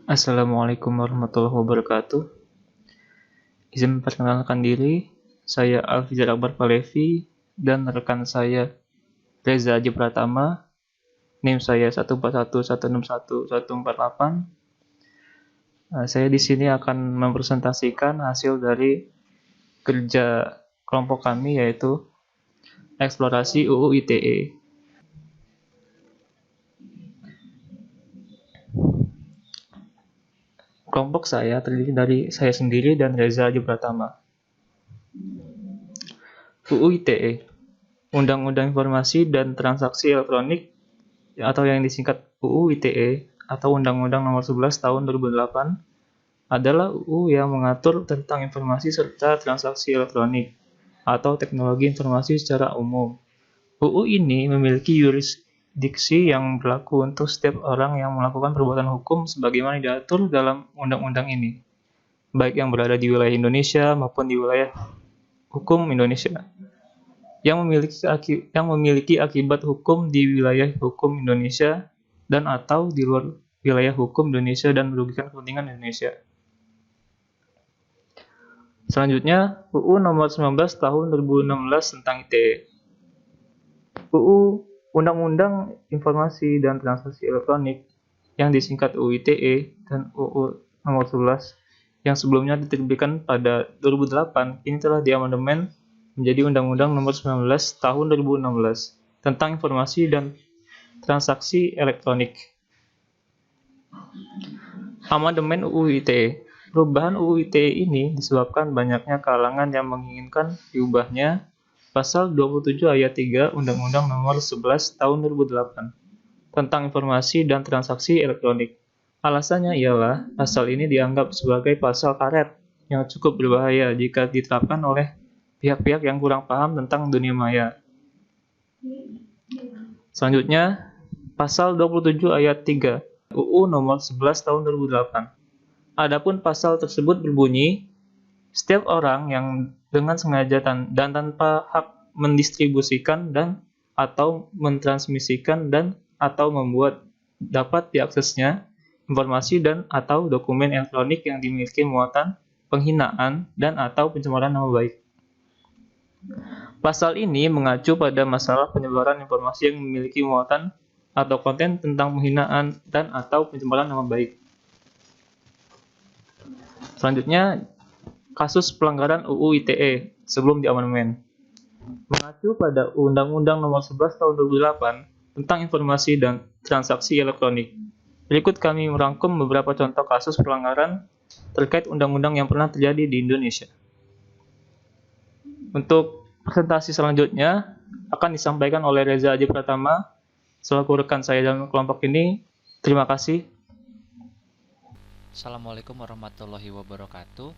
Assalamualaikum warahmatullahi wabarakatuh. Izin memperkenalkan diri, saya Alfizar Akbar Palevi dan rekan saya Reza Aji Pratama. NIM saya 1411611148. Saya di sini akan mempresentasikan hasil dari kerja kelompok kami, yaitu eksplorasi UU ITE. Kelompok saya terdiri dari saya sendiri dan Reza Aji Pratama. UU ITE, Undang-Undang Informasi dan Transaksi Elektronik, atau yang disingkat UU ITE atau Undang-Undang Nomor 11 Tahun 2008, adalah UU yang mengatur tentang informasi serta transaksi elektronik atau teknologi informasi secara umum. UU ini memiliki yurisdiksi yang berlaku untuk setiap orang yang melakukan perbuatan hukum sebagaimana diatur dalam undang-undang ini, baik yang berada di wilayah Indonesia maupun di wilayah hukum Indonesia, yang memiliki akibat hukum di wilayah hukum Indonesia dan atau di luar wilayah hukum Indonesia dan merugikan kepentingan Indonesia. Selanjutnya, UU Nomor 19 Tahun 2016 tentang ITE. UU Undang-Undang Informasi dan Transaksi Elektronik yang disingkat UU ITE dan UU Nomor 11 yang sebelumnya diterbitkan pada 2008 ini telah diamandemen menjadi Undang-Undang Nomor 19 Tahun 2016 tentang informasi dan transaksi elektronik. Amandemen UU ITE. Perubahan UU ITE ini disebabkan banyaknya kalangan yang menginginkan diubahnya Pasal 27 Ayat 3 Undang-Undang Nomor 11 Tahun 2008 tentang informasi dan transaksi elektronik. Alasannya ialah pasal ini dianggap sebagai pasal karet yang cukup berbahaya jika diterapkan oleh pihak-pihak yang kurang paham tentang dunia maya. Selanjutnya, Pasal 27 Ayat 3 UU Nomor 11 Tahun 2008. Adapun pasal tersebut berbunyi, setiap orang yang dengan sengaja dan tanpa hak mendistribusikan dan atau mentransmisikan dan atau membuat dapat diaksesnya informasi dan atau dokumen elektronik yang dimiliki muatan penghinaan dan atau pencemaran nama baik. Pasal ini mengacu pada masalah penyebaran informasi yang memiliki muatan atau konten tentang penghinaan dan atau pencemaran nama baik. Selanjutnya, kasus pelanggaran UU ITE sebelum diamandemen. Mengacu pada Undang-Undang Nomor 11 Tahun 2008 tentang informasi dan transaksi elektronik. Berikut kami merangkum beberapa contoh kasus pelanggaran terkait undang-undang yang pernah terjadi di Indonesia. Untuk presentasi selanjutnya akan disampaikan oleh Reza Aji Pratama selaku rekan saya dalam kelompok ini. Terima kasih. Assalamualaikum warahmatullahi wabarakatuh.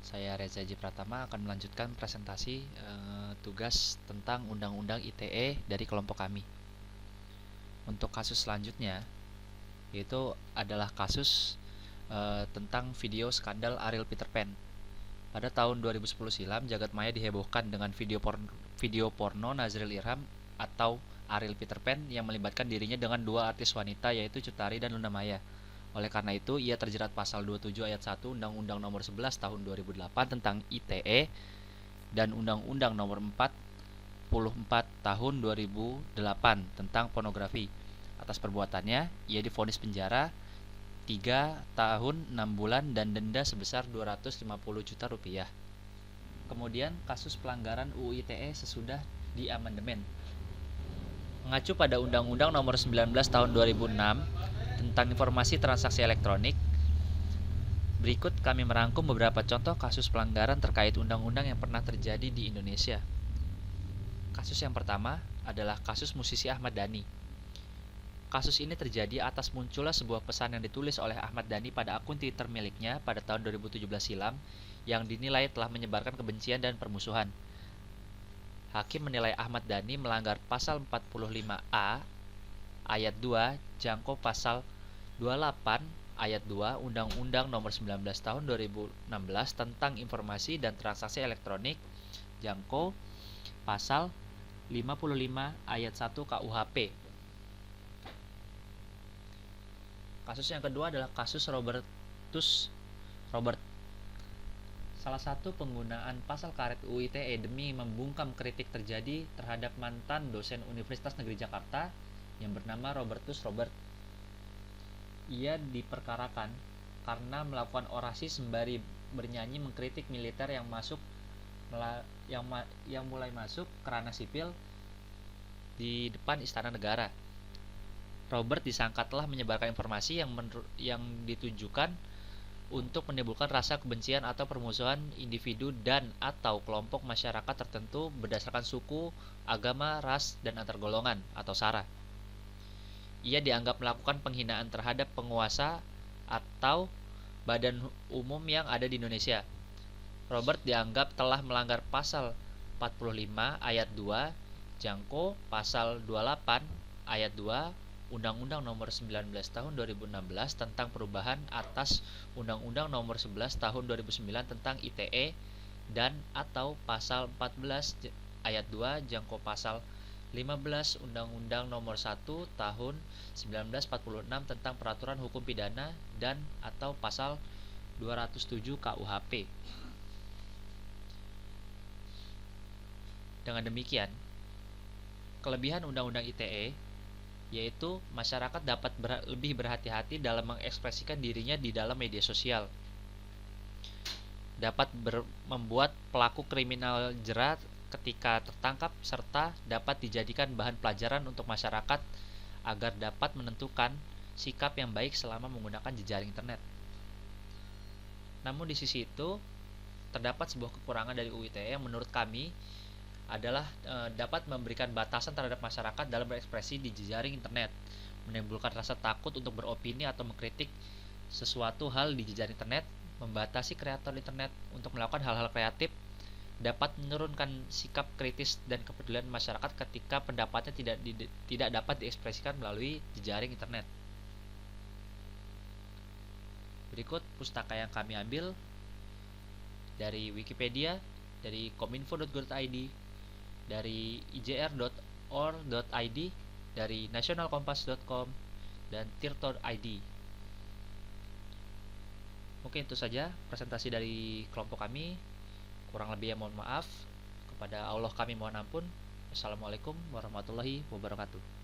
Saya Reza Aji Pratama akan melanjutkan presentasi tugas tentang Undang-Undang ITE dari kelompok kami. Untuk kasus selanjutnya, yaitu adalah kasus tentang video skandal Ariel Peter Pan. Pada tahun 2010 silam, jagat maya dihebohkan dengan video porno Nazril Irham atau Ariel Peter Pan yang melibatkan dirinya dengan dua artis wanita, yaitu Cut Tari dan Luna Maya. Oleh karena itu, ia terjerat pasal 27 ayat 1 Undang-Undang Nomor 11 Tahun 2008 tentang ITE dan Undang-Undang Nomor 44 Tahun 2008 tentang pornografi. Atas perbuatannya, ia divonis penjara 3 tahun 6 bulan dan denda sebesar 250 juta rupiah. Kemudian, kasus pelanggaran UU ITE sesudah diamandemen. Mengacu pada Undang-Undang Nomor 19 Tahun 2006 tentang informasi transaksi elektronik, berikut kami merangkum beberapa contoh kasus pelanggaran terkait undang-undang yang pernah terjadi di Indonesia. Kasus yang pertama adalah kasus musisi Ahmad Dhani. Kasus ini terjadi atas munculnya sebuah pesan yang ditulis oleh Ahmad Dhani pada akun Twitter miliknya pada tahun 2017 silam yang dinilai telah menyebarkan kebencian dan permusuhan. Hakim menilai Ahmad Dhani melanggar pasal 45A ayat 2 jangko pasal 28 ayat 2 Undang-Undang Nomor 19 Tahun 2016 tentang informasi dan transaksi elektronik jangko pasal 55 ayat 1 KUHP. Kasus yang kedua adalah kasus Robert. Salah satu penggunaan pasal karet UU ITE demi membungkam kritik terjadi terhadap mantan dosen Universitas Negeri Jakarta yang bernama Robertus Robert. Ia diperkarakan karena melakukan orasi sembari bernyanyi mengkritik militer yang mulai masuk ke ranah sipil di depan Istana Negara. Robert disangka telah menyebarkan informasi yang ditujukan untuk menimbulkan rasa kebencian atau permusuhan individu dan atau kelompok masyarakat tertentu berdasarkan suku, agama, ras, dan antar golongan atau SARA. Ia dianggap melakukan penghinaan terhadap penguasa atau badan umum yang ada di Indonesia. Robert dianggap telah melanggar pasal 45 ayat 2, jangko pasal 28 ayat 2 Undang-Undang Nomor 19 Tahun 2016 tentang perubahan atas Undang-Undang Nomor 11 Tahun 2009 tentang ITE dan atau pasal 14 ayat 2 jangko pasal 15 Undang-Undang Nomor 1 Tahun 1946 tentang Peraturan Hukum Pidana dan atau pasal 207 KUHP. Dengan demikian, kelebihan Undang-Undang ITE yaitu masyarakat dapat lebih berhati-hati dalam mengekspresikan dirinya di dalam media sosial, dapat membuat pelaku kriminal jerat ketika tertangkap, serta dapat dijadikan bahan pelajaran untuk masyarakat agar dapat menentukan sikap yang baik selama menggunakan jejaring internet. Namun di sisi itu, terdapat sebuah kekurangan dari UU ITE yang menurut kami adalah dapat memberikan batasan terhadap masyarakat dalam berekspresi di jejaring internet, menimbulkan rasa takut untuk beropini atau mengkritik sesuatu hal di jejaring internet, membatasi kreator internet untuk melakukan hal-hal kreatif, dapat menurunkan sikap kritis dan kepedulian masyarakat ketika pendapatnya tidak dapat diekspresikan melalui jejaring internet. Berikut pustaka yang kami ambil dari Wikipedia, dari kominfo.go.id, dari ijr.or.id, dari nationalkompas.com, dan tirto.id. Mungkin itu saja presentasi dari kelompok kami. Kurang lebihnya mohon maaf. Kepada Allah kami mohon ampun. Assalamualaikum warahmatullahi wabarakatuh.